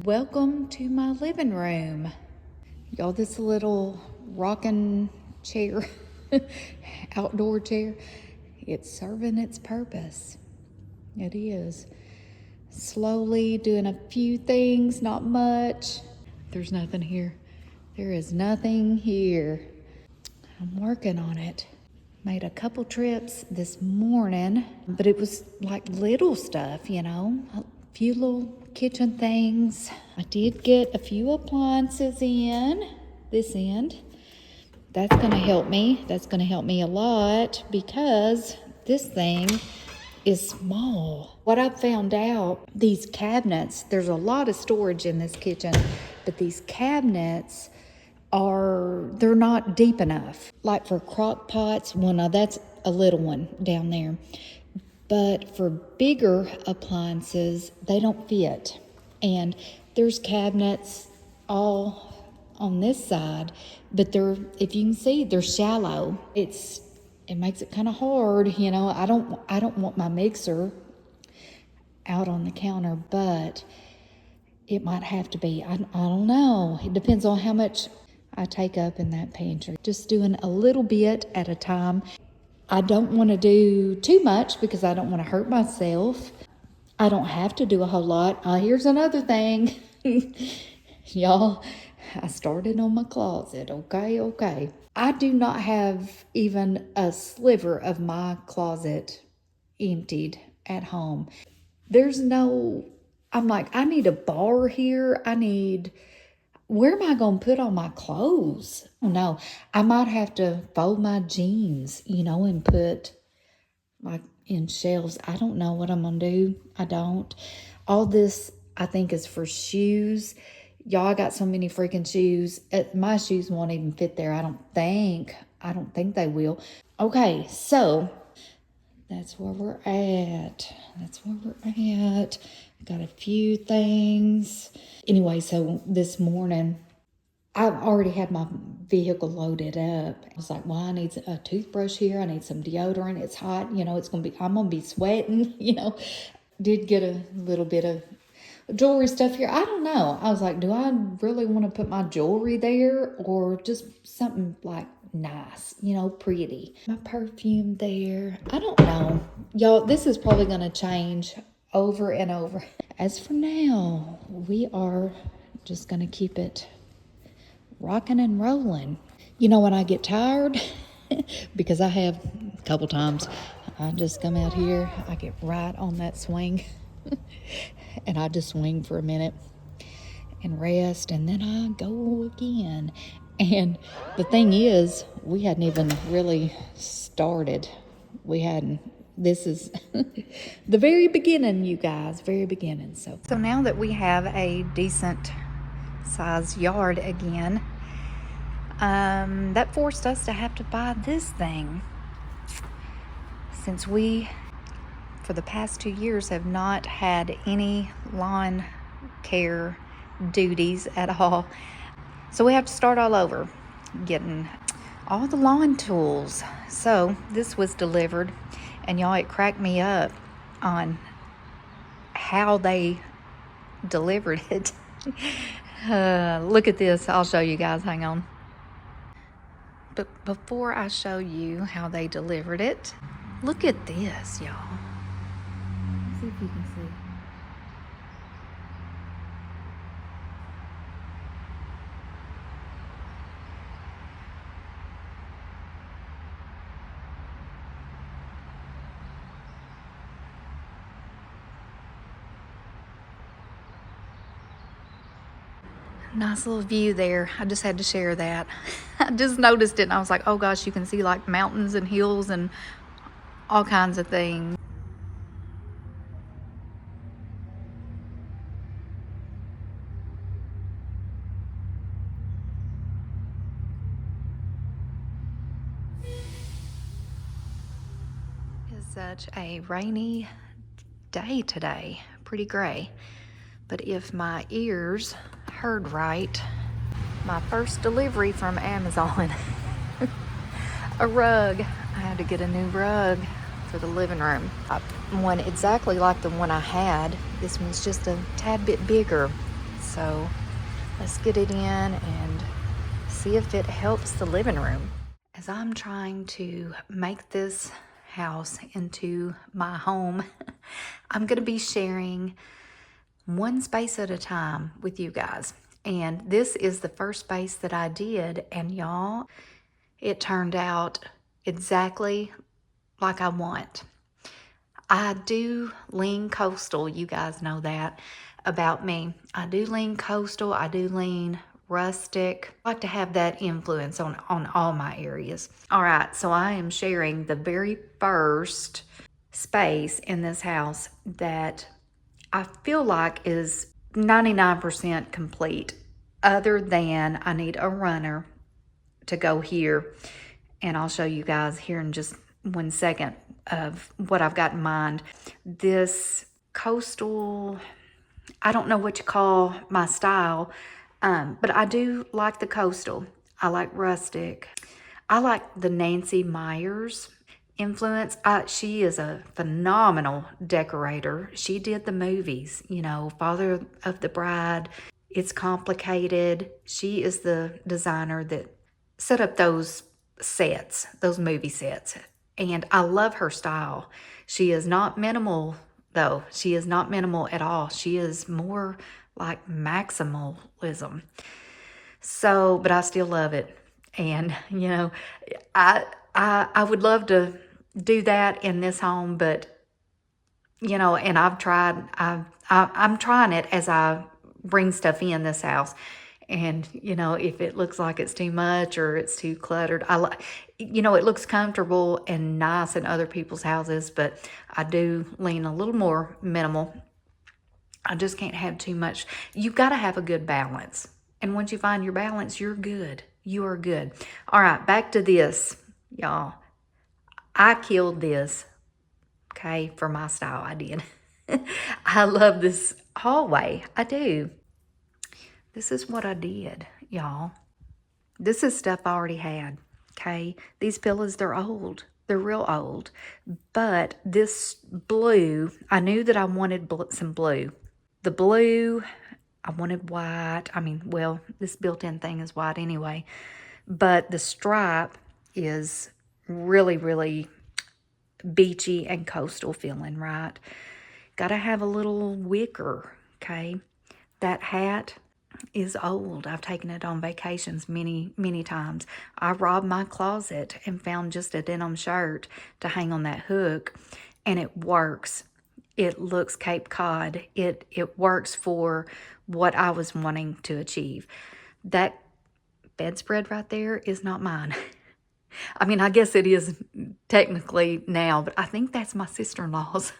Welcome to my living room. Y'all, this little rocking chair, outdoor chair, it's serving its purpose. It is. Slowly doing a few things, not much. There's nothing here. There is nothing here. I'm working on it. Made a couple trips this morning, but it was like little stuff, a few little kitchen things. I did get a few appliances in this end. That's gonna help me. That's gonna help me a lot because this thing is small. What I've found out, these cabinets, there's a lot of storage in this kitchen, but these cabinets they're not deep enough. Like for crock pots, well, now that's a little one down there. But for bigger appliances, they don't fit. And there's cabinets all on this side, but if you can see, they're shallow. It makes it kind of hard, I don't want my mixer out on the counter, but it might have to be. I don't know. It depends on how much I take up in that pantry. Just doing a little bit at a time. I don't want to do too much because I don't want to hurt myself. I don't have to do a whole lot. Here's another thing. Y'all, I started on my closet. Okay. I do not have even a sliver of my closet emptied at home. I'm like, I need a bar here. Where am I going to put all my clothes? Oh, no, I might have to fold my jeans, and put like in shelves. I don't know what I'm going to do. I don't. All this, I think, is for shoes. Y'all, got so many freaking shoes. My shoes won't even fit there, I don't think. I don't think they will. Okay, so that's where we're at. Got a few things. Anyway, so this morning, I've already had my vehicle loaded up. I was like, well, I need a toothbrush here. I need some deodorant. It's hot. I'm going to be sweating, Did get a little bit of jewelry stuff here. I don't know. I was like, do I really want to put my jewelry there or just something like nice, pretty? My perfume there. I don't know. Y'all, this is probably going to change over and over. As for now, we are just going to keep it rocking and rolling. When I get tired, because I have a couple times, I just come out here, I get right on that swing, and I just swing for a minute and rest, and then I go again. And the thing is, we hadn't even really started. This is the very beginning, you guys, very beginning. So now that we have a decent size yard again, that forced us to have to buy this thing. Since we, for the past 2 years, have not had any lawn care duties at all. So we have to start all over, getting all the lawn tools. So this was delivered. And y'all, it cracked me up on how they delivered it. Look at this. I'll show you guys. Hang on. But before I show you how they delivered it, look at this, y'all. Let's see if you can see. Nice little view there. I just had to share that. I just noticed it and I was like, oh gosh, you can see like mountains and hills and all kinds of things. It's such a rainy day today. Pretty gray. But if my ears heard right, my first delivery from Amazon, a rug. I had to get a new rug for the living room. One exactly like the one I had. This one's just a tad bit bigger. So let's get it in and see if it helps the living room. As I'm trying to make this house into my home, I'm going to be sharing one space at a time with you guys. And this is the first space that I did, and y'all, it turned out exactly like I want. I do lean coastal. You guys know that about me. I do lean coastal. I do lean rustic. I like to have that influence on all my areas. All right, so I am sharing the very first space in this house that I feel like is 99% complete, other than I need a runner to go here. And I'll show you guys here in just 1 second of what I've got in mind. This coastal, I don't know what you call my style, but I do like the coastal. I like rustic. I like the Nancy Myers influence. She is a phenomenal decorator. She did the movies, you know, Father of the Bride. It's Complicated. She is the designer that set up those sets, those movie sets. And I love her style. She is not minimal, though. She is not minimal at all. She is more like maximalism. So, but I still love it. And, you know, I would love to do that in this home, but, you know, and I'm trying it as I bring stuff in this house. And, you know, if it looks like it's too much or it's too cluttered, you know, it looks comfortable and nice in other people's houses, but I do lean a little more minimal. I just can't have too much. You've got to have a good balance. And once you find your balance, you're good. You are good. All right, back to this, y'all. I killed this, okay, for my style. I did. I love this hallway. I do. This is what I did, y'all. This is stuff I already had, okay? These pillows, they're old. They're real old. But this blue, I knew that I wanted some blue. The blue, I wanted white. I mean, well, this built-in thing is white anyway. But the stripe is really, really beachy and coastal feeling, right? Got to have a little wicker, okay? That hat is old. I've taken it on vacations many, many times. I robbed my closet and found just a denim shirt to hang on that hook, and it works. It looks Cape Cod. It works for what I was wanting to achieve. That bedspread right there is not mine. I mean, I guess it is technically now, but I think that's my sister-in-law's.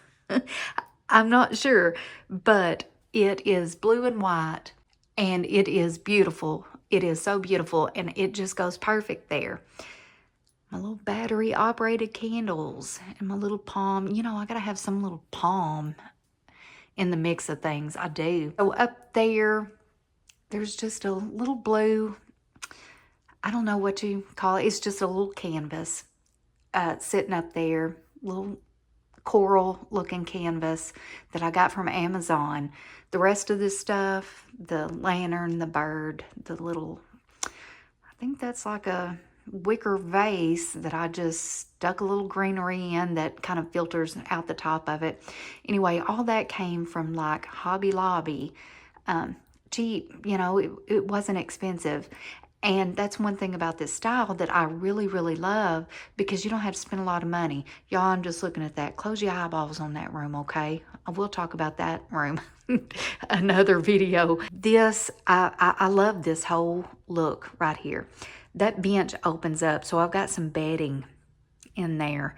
I'm not sure, but it is blue and white, and it is beautiful. It is so beautiful, and it just goes perfect there. My little battery-operated candles and my little palm. You know, I got to have some little palm in the mix of things. I do. So up there, there's just a little blue, I don't know what you call it. It's just a little canvas sitting up there, little coral looking canvas that I got from Amazon. The rest of this stuff, the lantern, the bird, the little, I think that's like a wicker vase that I just stuck a little greenery in that kind of filters out the top of it. Anyway, all that came from like Hobby Lobby. Cheap, you know, it wasn't expensive. And that's one thing about this style that I really, really love, because you don't have to spend a lot of money. Y'all, I'm just looking at that. Close your eyeballs on that room, okay? I will talk about that room another video. This, I love this whole look right here. That bench opens up, so I've got some bedding in there.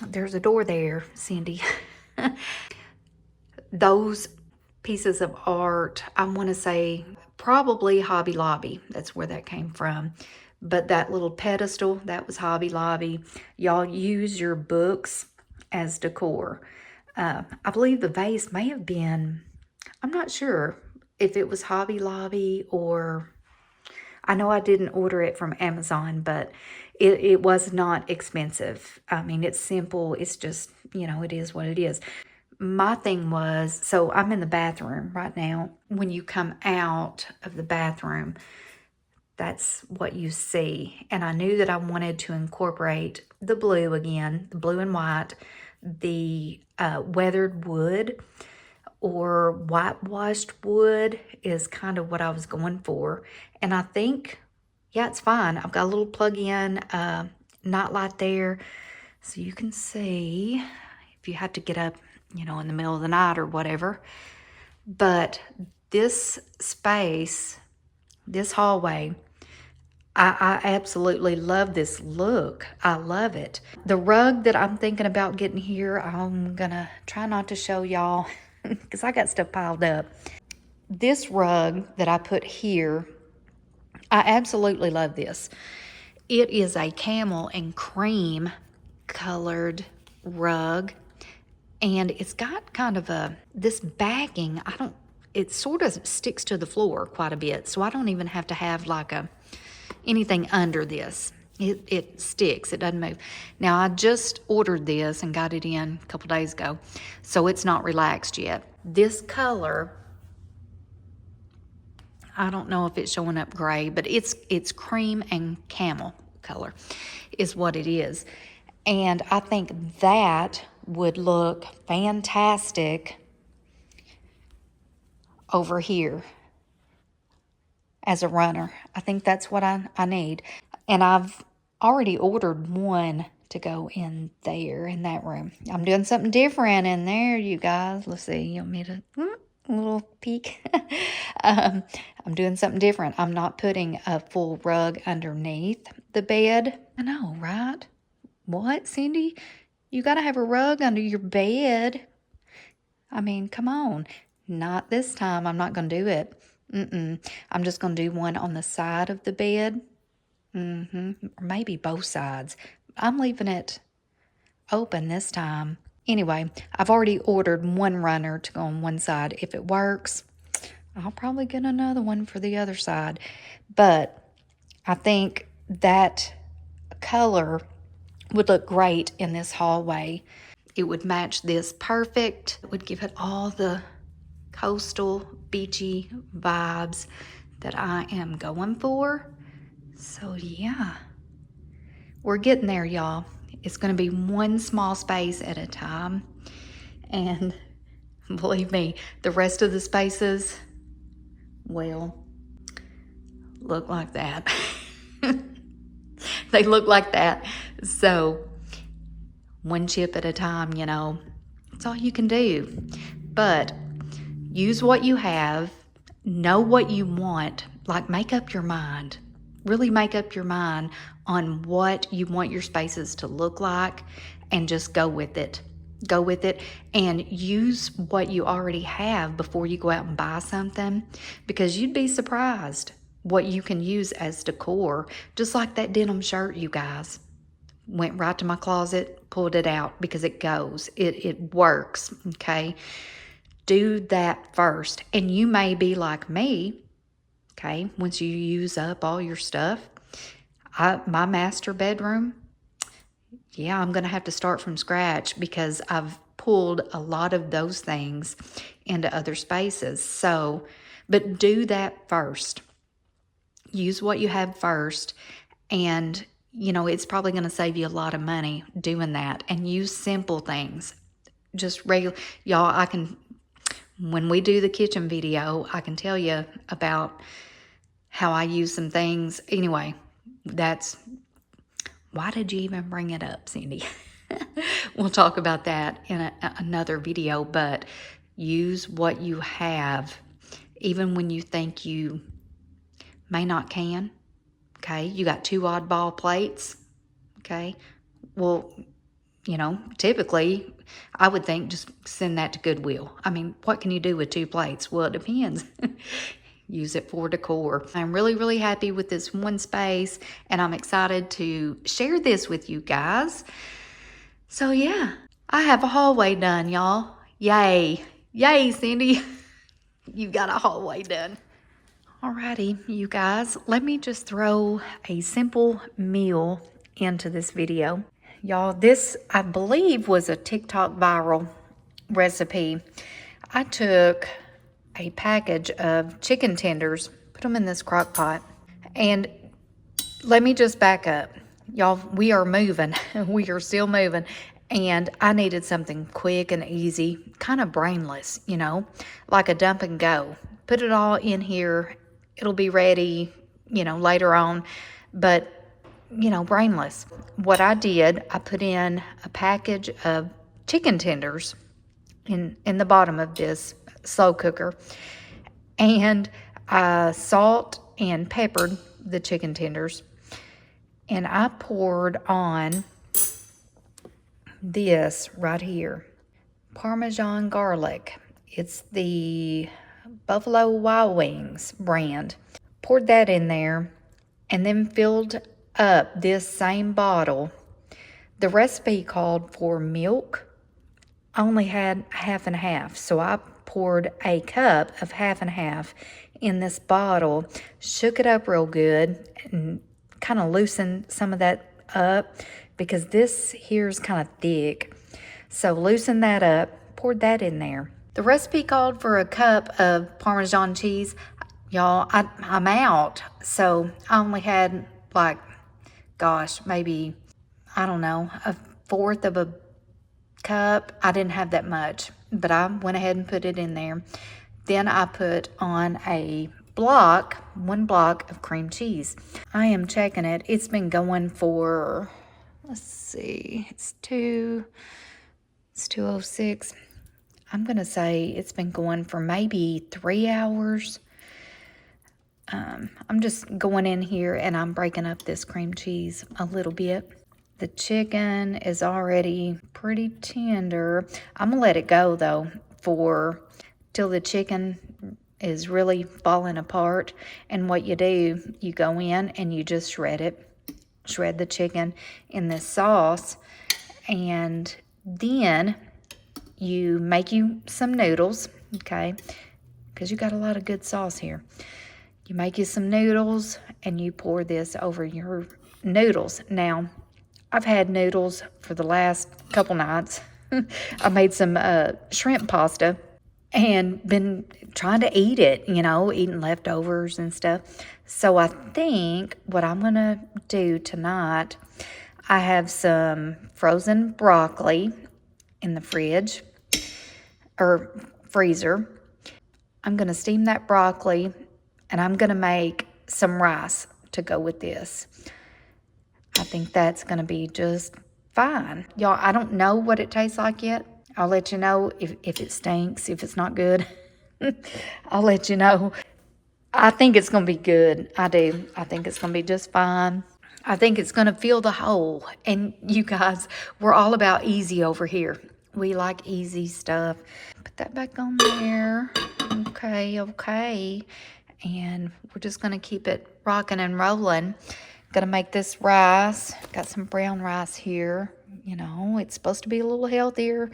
There's a door there, Cindy. Those pieces of art, I want to say probably Hobby Lobby. That's where that came from. But that little pedestal, that was Hobby Lobby. Y'all use your books as decor. I believe the vase may have been, I'm not sure if it was Hobby Lobby, or I know I didn't order it from Amazon, but it was not expensive. I mean, it's simple. It's just, you know, it is what it is. my thing was, so I'm in the bathroom right now. When you come out of the bathroom, that's what you see. And I knew that I wanted to incorporate the blue again, the blue and white, the weathered wood or whitewashed wood is kind of what I was going for. And I think, yeah, it's fine. I've got a little plug-in nightlight there, so you can see if you have to get up, you know, in the middle of the night or whatever. But this space, this hallway, I absolutely love this look. I love it. The rug that I'm thinking about getting here, I'm gonna try not to show y'all because I got stuff piled up. This rug that I put here, I absolutely love this. It is a camel and cream colored rug, and it's got kind of this bagging. It sort of sticks to the floor quite a bit, so I don't even have to have like anything under this. It sticks, it doesn't move. Now I just ordered this and got it in a couple days ago, so it's not relaxed yet. This color, I don't know if it's showing up gray, but it's cream and camel color is what it is. And I think that would look fantastic over here as a runner. I think that's what I need. And I've already ordered one to go in there in that room. I'm doing something different in there, you guys. Let's see, you want me to, a little peek? I'm doing something different. I'm not putting a full rug underneath the bed. I know, right? What, Cindy? You gotta have a rug under your bed. I mean, come on. Not this time. I'm not gonna do it. I'm just gonna do one on the side of the bed. Or maybe both sides. I'm leaving it open this time. Anyway, I've already ordered one runner to go on one side. If it works, I'll probably get another one for the other side. But I think that color would look great in this hallway. It would match this perfect. It would give it all the coastal, beachy vibes that I am going for. So yeah, we're getting there, y'all. It's gonna be one small space at a time. And believe me, the rest of the spaces, well, look like that. They look like that. So one chip at a time, you know, it's all you can do. But use what you have, know what you want, like make up your mind. Really make up your mind on what you want your spaces to look like and just go with it. Go with it and use what you already have before you go out and buy something, because you'd be surprised what you can use as decor. Just like that denim shirt, you guys. Went right to my closet, pulled it out because it goes. It works, okay? Do that first. And you may be like me, okay, once you use up all your stuff. My master bedroom, yeah, I'm going to have to start from scratch because I've pulled a lot of those things into other spaces. So, but do that first. Use what you have first, and you know, it's probably going to save you a lot of money doing that. And use simple things. Just regular, y'all, when we do the kitchen video, I can tell you about how I use some things. Anyway, why did you even bring it up, Cindy? We'll talk about that in another video, but use what you have, even when you think you may not can. Okay, you got 2 oddball plates. Okay, well, you know, typically I would think just send that to Goodwill. I mean, what can you do with 2 plates? Well, it depends. Use it for decor. I'm really, really happy with this one space, and I'm excited to share this with you guys. So yeah, I have a hallway done, y'all. Yay. Yay, Cindy. You got a hallway done. Alrighty, you guys, let me just throw a simple meal into this video. Y'all, this, I believe, was a TikTok viral recipe, I took a package of chicken tenders, put them in this crock pot, and let me just back up. Y'all, we are moving. We are still moving. And I needed something quick and easy, kind of brainless, you know, like a dump and go. Put it all in here. It'll be ready, you know, later on. But, you know, brainless. What I did, I put in a package of chicken tenders in the bottom of this slow cooker. And I salt and peppered the chicken tenders. And I poured on this right here, Parmesan garlic. It's the Buffalo Wild Wings brand. Poured that in there and then filled up this same bottle. The recipe called for milk. I only had half and half, so I poured a cup of half and half in this bottle, shook it up real good, and kind of loosened some of that up because this here is kind of thick. So loosened that up, poured that in there. The recipe called for a cup of Parmesan cheese. Y'all, I'm out. So I only had like, gosh, maybe, I don't know, a fourth of a cup. I didn't have that much, but I went ahead and put it in there. Then I put on one block of cream cheese. I am checking it. It's been going for, let's see, it's 2:06. I'm gonna say it's been going for maybe 3 hours. I'm just going in here and I'm breaking up this cream cheese a little bit. The chicken is already pretty tender. I'm gonna let it go though till the chicken is really falling apart. And what you do, you go in and you just shred the chicken in this sauce, and then you make you some noodles, okay? Because you got a lot of good sauce here. You make you some noodles and you pour this over your noodles. Now, I've had noodles for the last couple nights. I made some shrimp pasta and been trying to eat it, you know, eating leftovers and stuff. So I think what I'm going to do tonight, I have some frozen broccoli in the fridge or freezer. I'm going to steam that broccoli and I'm going to make some rice to go with this. I think that's going to be just fine. Y'all, I don't know what it tastes like yet. I'll let you know if it stinks, if it's not good. I'll let you know. I think it's going to be good. I do. I think it's going to be just fine. I think it's going to fill the hole. And you guys, we're all about easy over here. We like easy stuff. Put that back on there. Okay. And we're just going to keep it rocking and rolling. Gonna make this rice. Got some brown rice here. You know, it's supposed to be a little healthier.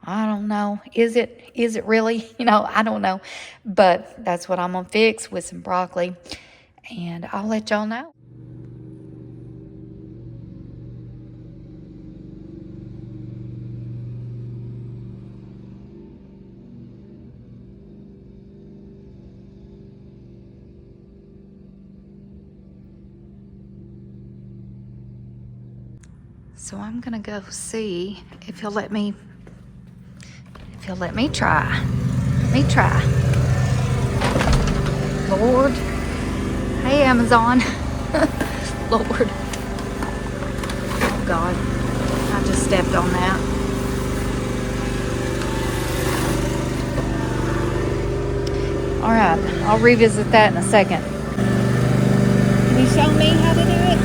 I don't know. Is it really? You know, I don't know. But that's what I'm gonna fix with some broccoli. And I'll let y'all know. So I'm gonna go see if he'll let me try. Let me try. Lord. Hey, Amazon. Lord. Oh God. I just stepped on that. All right, I'll revisit that in a second. Can you show me how to do it?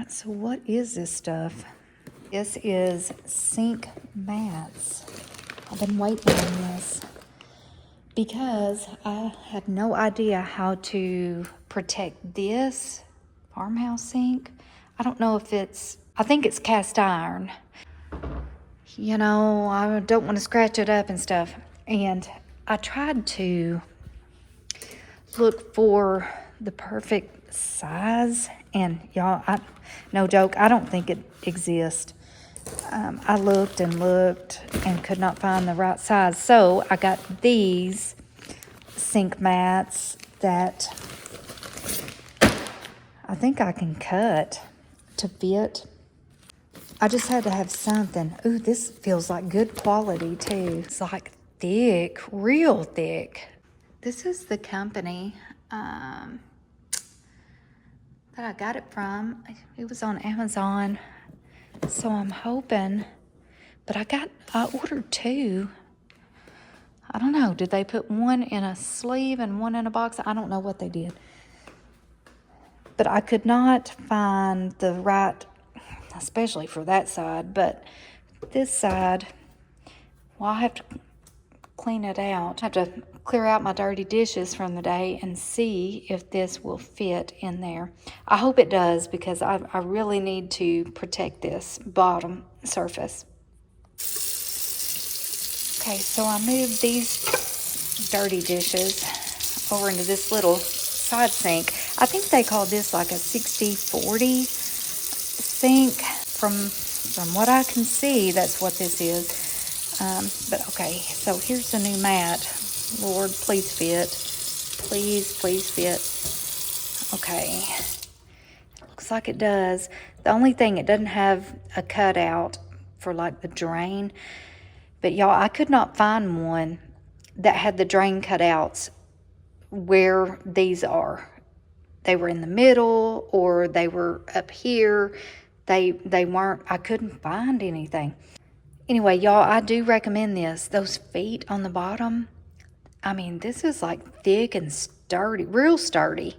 So what is this stuff? This is sink mats. I've been waiting on this because I had no idea how to protect this farmhouse sink. I don't know if I think it's cast iron. You know, I don't want to scratch it up and stuff. And I tried to look for the perfect size, and y'all, no joke, I don't think it exists. I looked and looked and could not find the right size. So I got these sink mats that I think I can cut to fit. I just had to have something. Ooh, this feels like good quality too. It's like thick, real thick. This is the company that I got it from. It was on Amazon. So I'm hoping, but I ordered two. I don't know, did they put one in a sleeve and one in a box? I don't know what they did. But I could not find the right, especially for that side, but this side, well, I have to clean it out. I have to clear out my dirty dishes from the day and see if this will fit in there. I hope it does, because I really need to protect this bottom surface. Okay, so I moved these dirty dishes over into this little side sink. I think they call this like a 60-40 sink. From what I can see, that's what this is. But okay, so here's the new mat. Lord, please fit. Please, please fit. Okay. Looks like it does. The only thing, it doesn't have a cutout for like the drain. But y'all, I could not find one that had the drain cutouts where these are. They were in the middle, or they were up here. They weren't, I couldn't find anything. Anyway, y'all, I do recommend this. Those feet on the bottom, I mean, this is like thick and sturdy, real sturdy.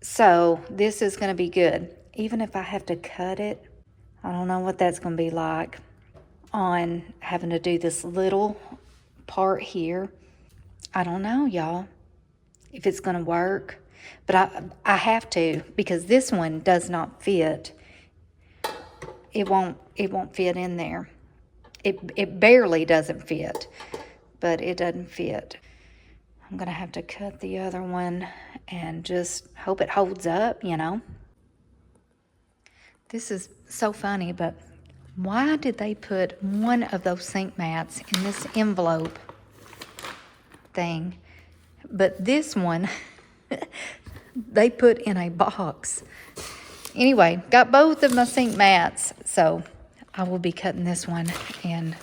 So this is going to be good. Even if I have to cut it, I don't know what that's going to be like on having to do this little part here. I don't know, y'all, if it's going to work. But I have to, because this one does not fit. It won't fit in there. It barely doesn't fit, but it doesn't fit. I'm gonna have to cut the other one and just hope it holds up, you know. This is so funny, but why did they put one of those sink mats in this envelope thing, but this one they put in a box? Anyway, got both of my sink mats, so I will be cutting this one, and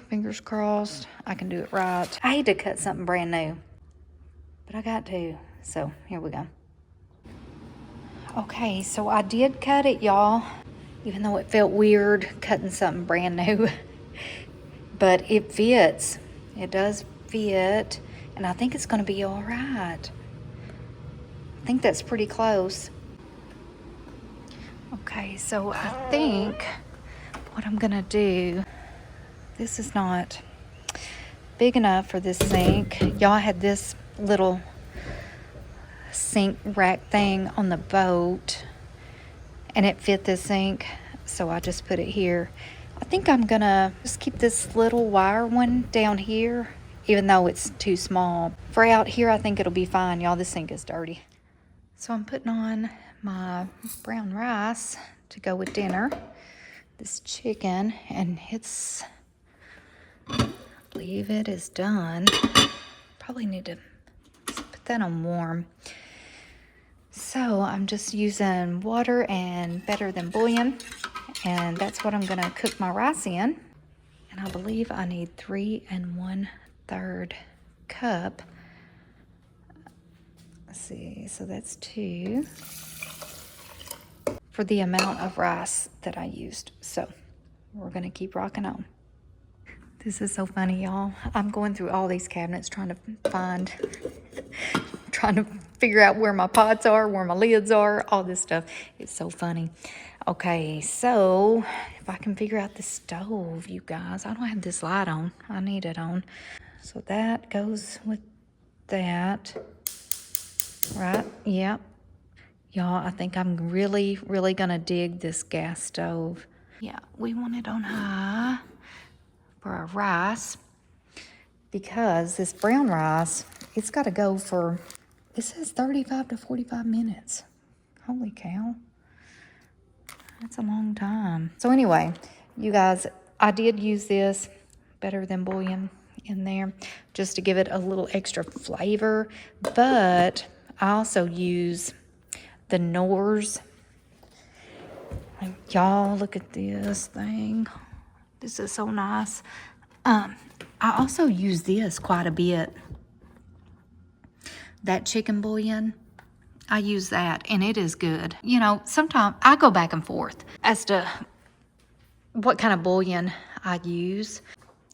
fingers crossed I can do it right. I hate to cut something brand new, but I got to, so here we go. Okay, so I did cut it, y'all, even though it felt weird cutting something brand new. But it fits. It does fit, and I think it's going to be all right. I think that's pretty close. Okay, so I think what I'm gonna do, this is not big enough for this sink. Y'all, had this little sink rack thing on the boat, and it fit this sink, so I just put it here. I think I'm gonna just keep this little wire one down here, even though it's too small. For out here, I think it'll be fine. Y'all, this sink is dirty. So I'm putting on my brown rice to go with dinner. This chicken, and it's, I believe it is done. Probably need to put that on warm. So I'm just using water and better than bouillon, and that's what I'm gonna cook my rice in. And I believe I need 3 1/3 cup. Let's see, so that's 2 for the amount of rice that I used. So we're gonna keep rocking on. This is so funny, y'all. I'm going through all these cabinets trying to figure out where my pots are, where my lids are, all this stuff. It's so funny. Okay, so if I can figure out the stove, you guys, I don't have this light on. I need it on. So that goes with that. Right, yep. Y'all, I think I'm really, really gonna dig this gas stove. Yeah, we want it on high for our rice, because this brown rice, it's got to go for, it says 35 to 45 minutes. Holy cow. That's a long time. So anyway, you guys, I did use this better than bouillon in there just to give it a little extra flavor. But I also use the Knorr's. Y'all, look at this thing. This is so nice. I also use this quite a bit. That chicken bouillon, I use that, and it is good. You know, sometimes I go back and forth as to what kind of bouillon I use.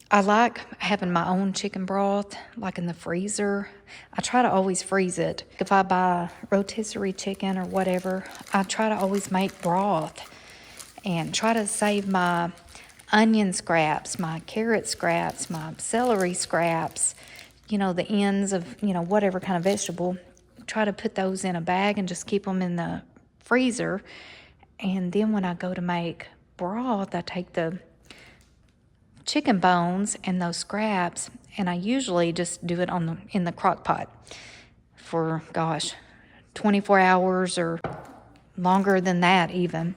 I like having my own chicken broth, like in the freezer. I try to always freeze it. If I buy rotisserie chicken or whatever, I try to always make broth and try to save my onion scraps, my carrot scraps, my celery scraps, you know, the ends of, you know, whatever kind of vegetable. Try to put those in a bag and just keep them in the freezer. And then when I go to make broth, I take the chicken bones and those scraps, and I usually just do it in the crock pot for, gosh, 24 hours or longer than that even.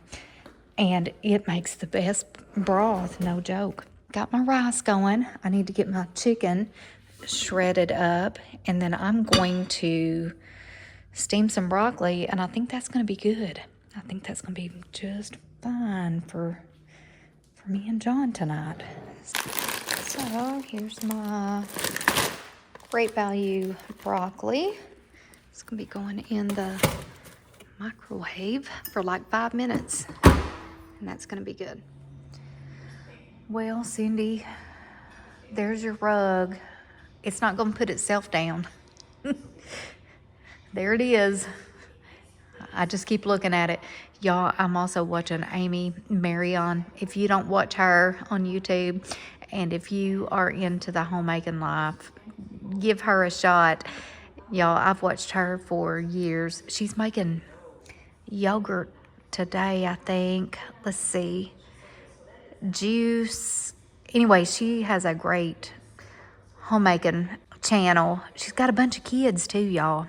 And it makes the best broth, no joke. Got my rice going. I need to get my chicken shredded up, and then I'm going to steam some broccoli, and I think that's going to be good. I think that's going to be just fine for me and John tonight. So here's my great value broccoli. It's going to be going in the microwave for like 5 minutes, and that's going to be good. Well, Cindy, there's your rug. It's not going to put itself down. There it is. I just keep looking at it. Y'all, I'm also watching Amy Marion. If you don't watch her on YouTube, and if you are into the homemaking life, give her a shot. Y'all, I've watched her for years. She's making yogurt today, I think. Let's see. Juice. Anyway, she has a great homemaking channel. She's got a bunch of kids too, y'all.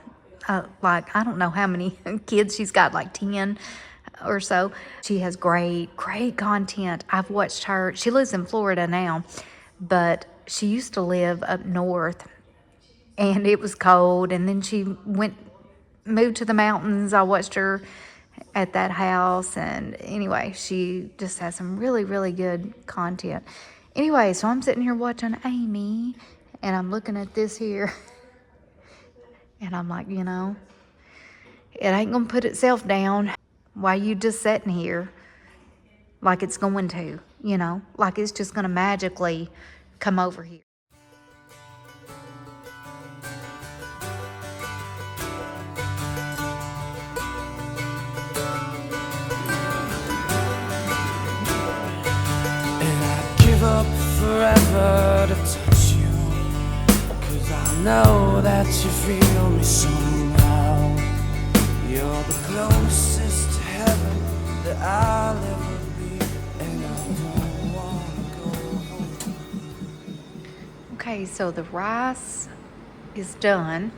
Like, I don't know how many kids she's got, like 10 or so. She has great content. I've watched her. She lives in Florida now, but she used to live up north, and it was cold, and then she moved to the mountains. I watched her at that house, and anyway, she just has some really good content. Anyway, so I'm sitting here watching Amy, and I'm looking at this here. And I'm like, you know, it ain't going to put itself down while you just sitting here like it's going to, you know, like it's just going to magically come over here. And I'd give up forever to touch you, 'cause I know that you feel me somehow. You're the closest to heaven that I'll ever be, and I don't wanna go home. Okay, so the rice is done.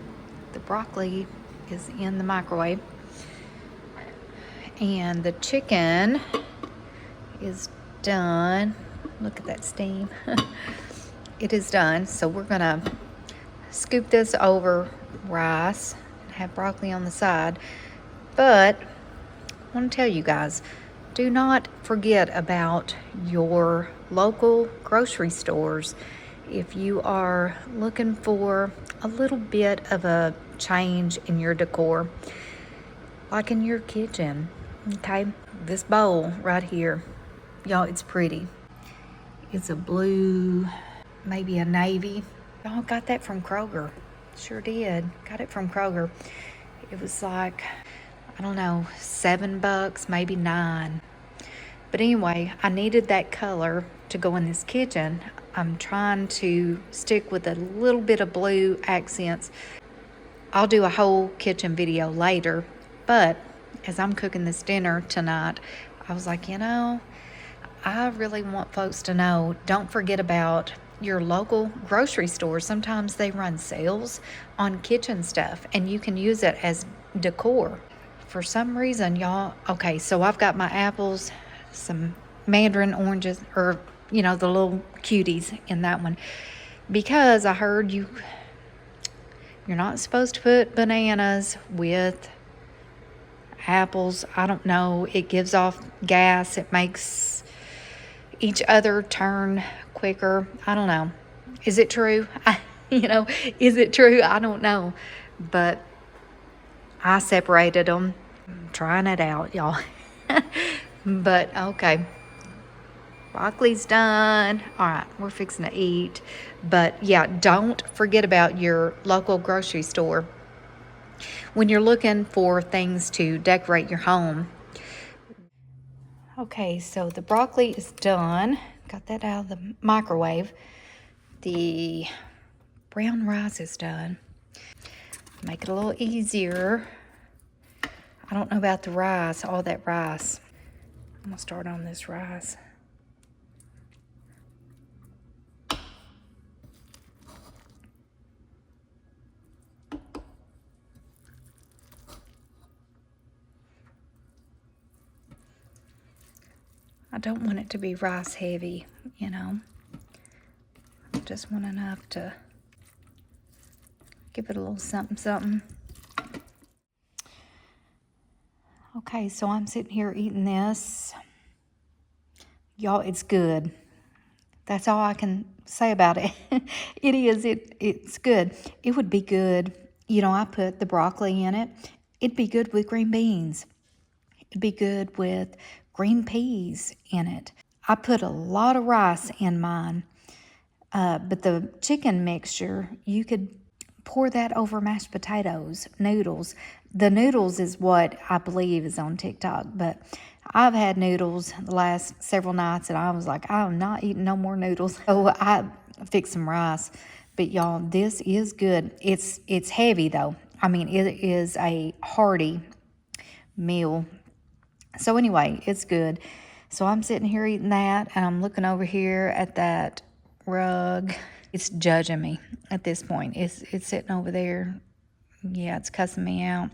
The broccoli is in the microwave. And the chicken is done. Look at that steam. It is done. So we're gonna scoop this over rice and have broccoli on the side. But I want to tell you guys, do not forget about your local grocery stores if you are looking for a little bit of a change in your decor, like in your kitchen. Okay, this bowl right here, y'all, it's pretty. It's a blue, maybe a navy. Y'all, got that from Kroger. Sure did. Got it from Kroger. It was like, I don't know, $7, maybe $9. But anyway, I needed that color to go in this kitchen. I'm trying to stick with a little bit of blue accents. I'll do a whole kitchen video later, but as I'm cooking this dinner tonight, I was like, you know, I really want folks to know, don't forget about your local grocery store, sometimes they run sales on kitchen stuff and you can use it as decor. For some reason, y'all, okay, so I've got my apples, some mandarin oranges, or, the little cuties in that one, because I heard you're not supposed to put bananas with apples. I don't know. It gives off gas. It makes each other turn quicker. I don't know. Is it true? Is it true? I don't know. But I separated them. I'm trying it out, y'all. But okay. Broccoli's done. All right, we're fixing to eat. But yeah, don't forget about your local grocery store when you're looking for things to decorate your home. Okay, so the broccoli is done. Got that out of the microwave. The brown rice is done. Make it a little easier. I don't know about the rice, all that rice. I'm gonna start on this rice. I don't want it to be rice heavy, I just want enough to give it a little something, something. Okay, so I'm sitting here eating this. Y'all, it's good. That's all I can say about it. It's good. It would be good, I put the broccoli in it. It'd be good with green beans. It'd be good with green peas in it. I put a lot of rice in mine, but the chicken mixture, you could pour that over mashed potatoes, noodles. The noodles is what I believe is on TikTok, but I've had noodles the last several nights and I was like, I'm not eating no more noodles. So I fixed some rice. But y'all, this is good. It's heavy though. I mean, it is a hearty meal. So anyway, it's good. So I'm sitting here eating that, and I'm looking over here at that rug. It's judging me at this point. It's sitting over there. Yeah, it's cussing me out.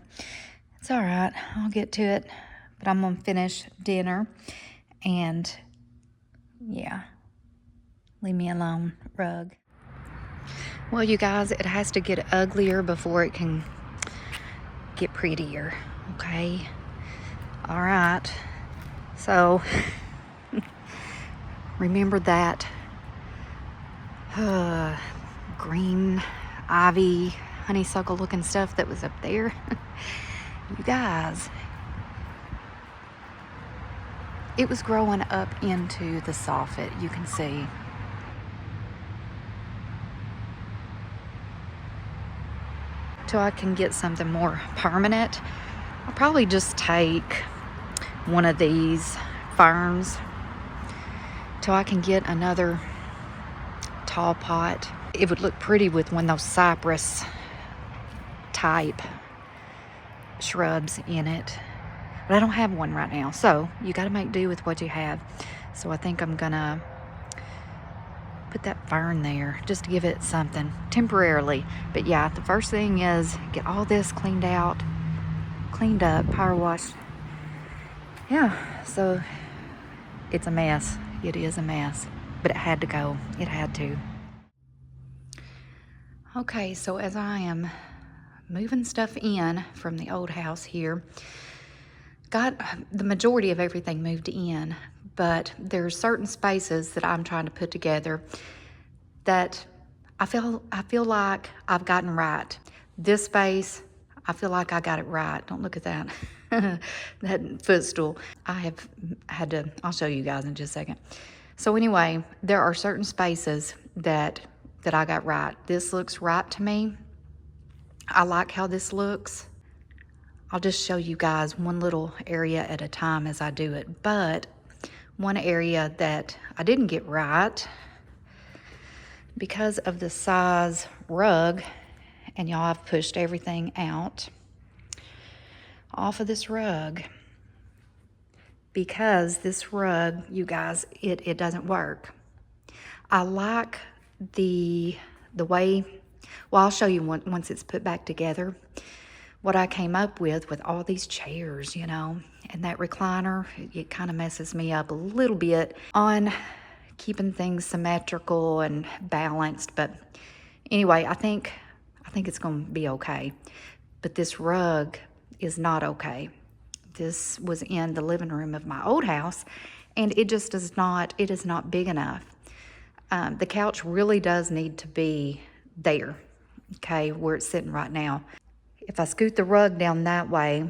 It's all right. I'll get to it. But I'm going to finish dinner. And, yeah, leave me alone, rug. Well, you guys, it has to get uglier before it can get prettier, okay? All right, so remember that green ivy, honeysuckle looking stuff that was up there? You guys, it was growing up into the soffit, you can see. Till I can get something more permanent, I'll probably just take one of these ferns till I can get another tall pot. It would look pretty with one of those cypress type shrubs in it, but I don't have one right now, so you got to make do with what you have. So I think I'm gonna put that fern there just to give it something temporarily. But yeah, the first thing is get all this cleaned up, power washed. Yeah, so it's a mess. It is a mess, but it had to go. It had to. Okay, so as I am moving stuff in from the old house here, got the majority of everything moved in, but there's certain spaces that I'm trying to put together that I feel like I've gotten right. This space, I feel like I got it right. Don't look at that. That footstool. I have had to, I'll show you guys in just a second. So anyway, there are certain spaces that I got right. This looks right to me. I like how this looks. I'll just show you guys one little area at a time as I do it. But one area that I didn't get right because of the size rug, and y'all, I've pushed everything out off of this rug because this rug, you guys, it doesn't work. I like the way, well, I'll show you once it's put back together, what I came up with all these chairs, you know, and that recliner. It kind of messes me up a little bit on keeping things symmetrical and balanced. But anyway, I think it's going to be okay. But this rug is not okay. This was in the living room of my old house, and it just does not, it is not big enough. The couch really does need to be there, okay, where it's sitting right now. If I scoot the rug down that way,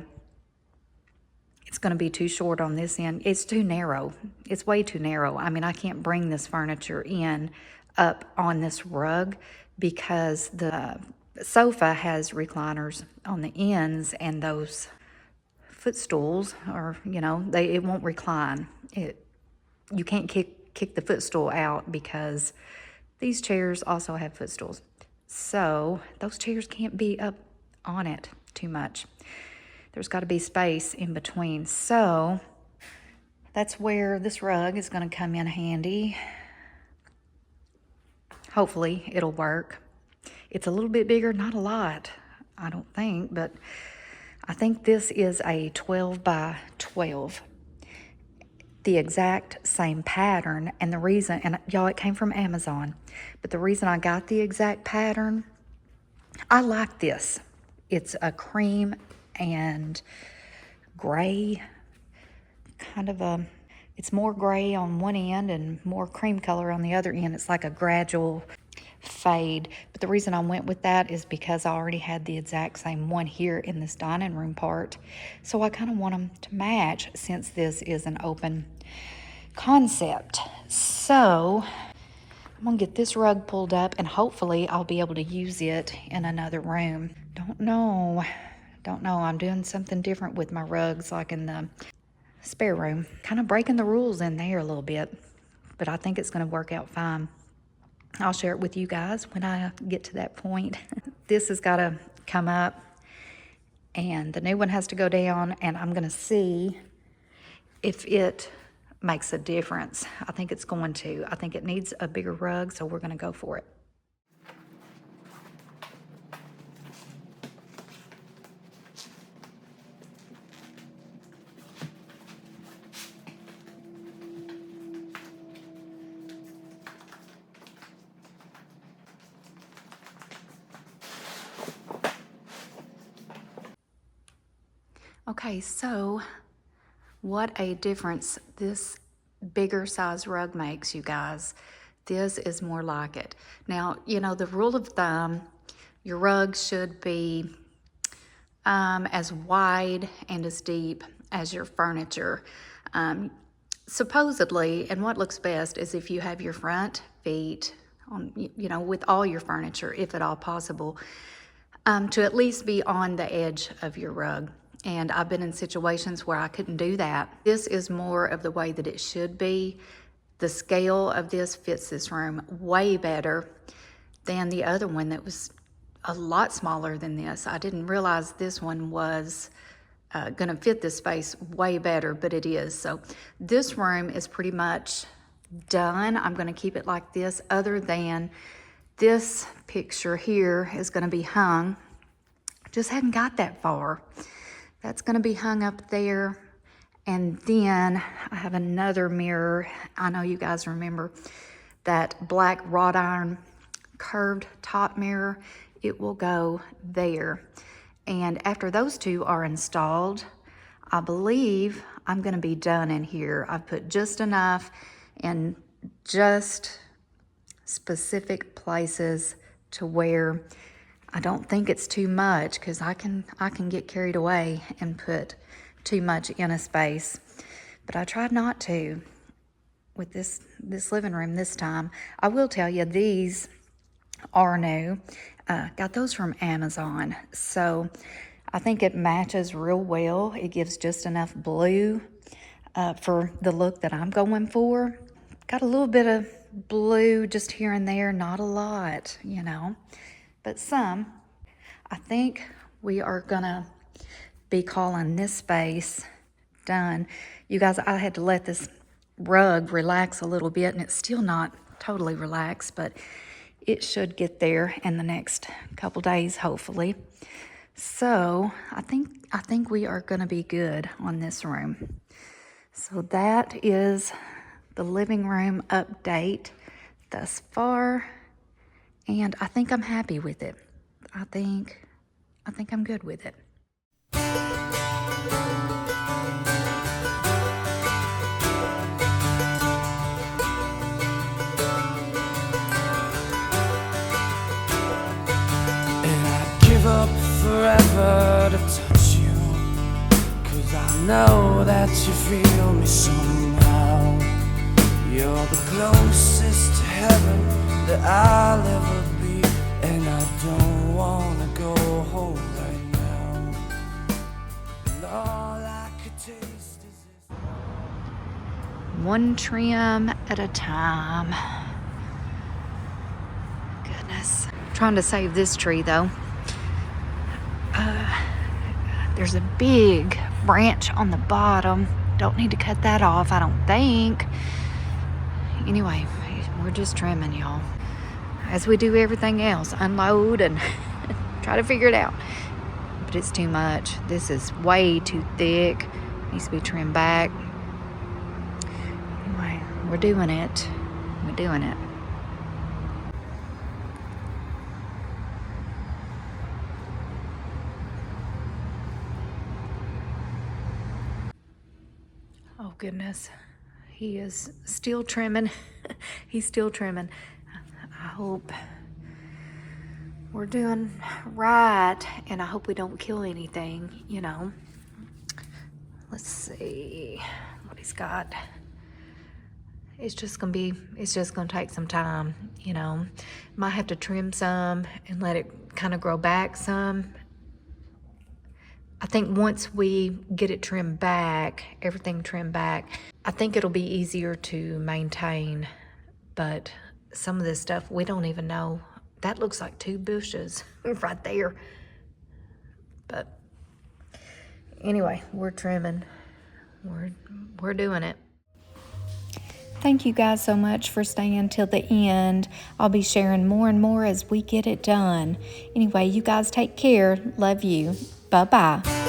it's going to be too short on this end. It's too narrow. It's way too narrow. I mean, I can't bring this furniture in up on this rug because the sofa has recliners on the ends, and those footstools are, you know, it won't recline. You can't kick the footstool out because these chairs also have footstools. So those chairs can't be up on it too much. There's got to be space in between. So that's where this rug is going to come in handy. Hopefully it'll work. It's a little bit bigger, not a lot, I don't think, but I think this is a 12 by 12. The exact same pattern, and the reason, and y'all, it came from Amazon, but the reason I got the exact pattern, I like this. It's a cream and gray, kind of a, it's more gray on one end and more cream color on the other end. It's like a gradual fade. But the reason I went with that is because I already had the exact same one here in this dining room part. So I kind of want them to match since this is an open concept. So I'm gonna get this rug pulled up, and hopefully I'll be able to use it in another room. Don't know. I'm doing something different with my rugs, like in the spare room. Kind of breaking the rules in there a little bit, but I think it's gonna work out fine. I'll share it with you guys when I get to that point. This has got to come up, and the new one has to go down, and I'm going to see if it makes a difference. I think it's going to. I think it needs a bigger rug, so we're going to go for it. Okay, so what a difference this bigger size rug makes, you guys. This is more like it. Now, you know, the rule of thumb, your rug should be as wide and as deep as your furniture. Supposedly, and what looks best is if you have your front feet on, you know, with all your furniture, if at all possible, to at least be on the edge of your rug. And I've been in situations where I couldn't do that. This is more of the way that it should be. The scale of this fits this room way better than the other one that was a lot smaller than this. I didn't realize this one was gonna fit this space way better, but it is. So this room is pretty much done. I'm gonna keep it like this, other than this picture here is gonna be hung. Just hadn't got that far. That's gonna be hung up there. And then I have another mirror. I know you guys remember that black wrought iron curved top mirror. It will go there. And after those two are installed, I believe I'm gonna be done in here. I've put just enough in just specific places to where I don't think it's too much, because I can get carried away and put too much in a space. But I tried not to with this living room this time. I will tell you, these are new. Got those from Amazon. So I think it matches real well. It gives just enough blue for the look that I'm going for. Got a little bit of blue just here and there, not a lot, you know, but some. I think we are gonna be calling this space done. You guys, I had to let this rug relax a little bit, and it's still not totally relaxed, but it should get there in the next couple days, hopefully. So I think we are gonna be good on this room. So that is the living room update thus far, and I think I'm happy with it. I think I'm good with it. And I'd give up forever to touch you, 'cause I know that you feel me somehow. You're the closest to heaven that I'll ever be, and I don't wanna go home right now. And all I could taste is this. One trim at a time. Goodness. Trying to save this tree though. There's a big branch on the bottom. Don't need to cut that off, I don't think. Anyway, we're just trimming, y'all. As we do everything else, unload and try to figure it out. But it's too much. This is way too thick. Needs to be trimmed back. Anyway, we're doing it. We're doing it. Oh goodness, he is still trimming. He's still trimming. I hope we're doing right, and I hope we don't kill anything, you know. Let's see what he's got. It's just gonna take some time, you know. Might have to trim some and let it kind of grow back some. I think once we get it trimmed back, everything trimmed back, I think it'll be easier to maintain. But some of this stuff, we don't even know. That looks like 2 bushes right there. But anyway, we're trimming. We're doing it. Thank you guys so much for staying till the end. I'll be sharing more and more as we get it done. Anyway, you guys take care. Love you. Bye-bye.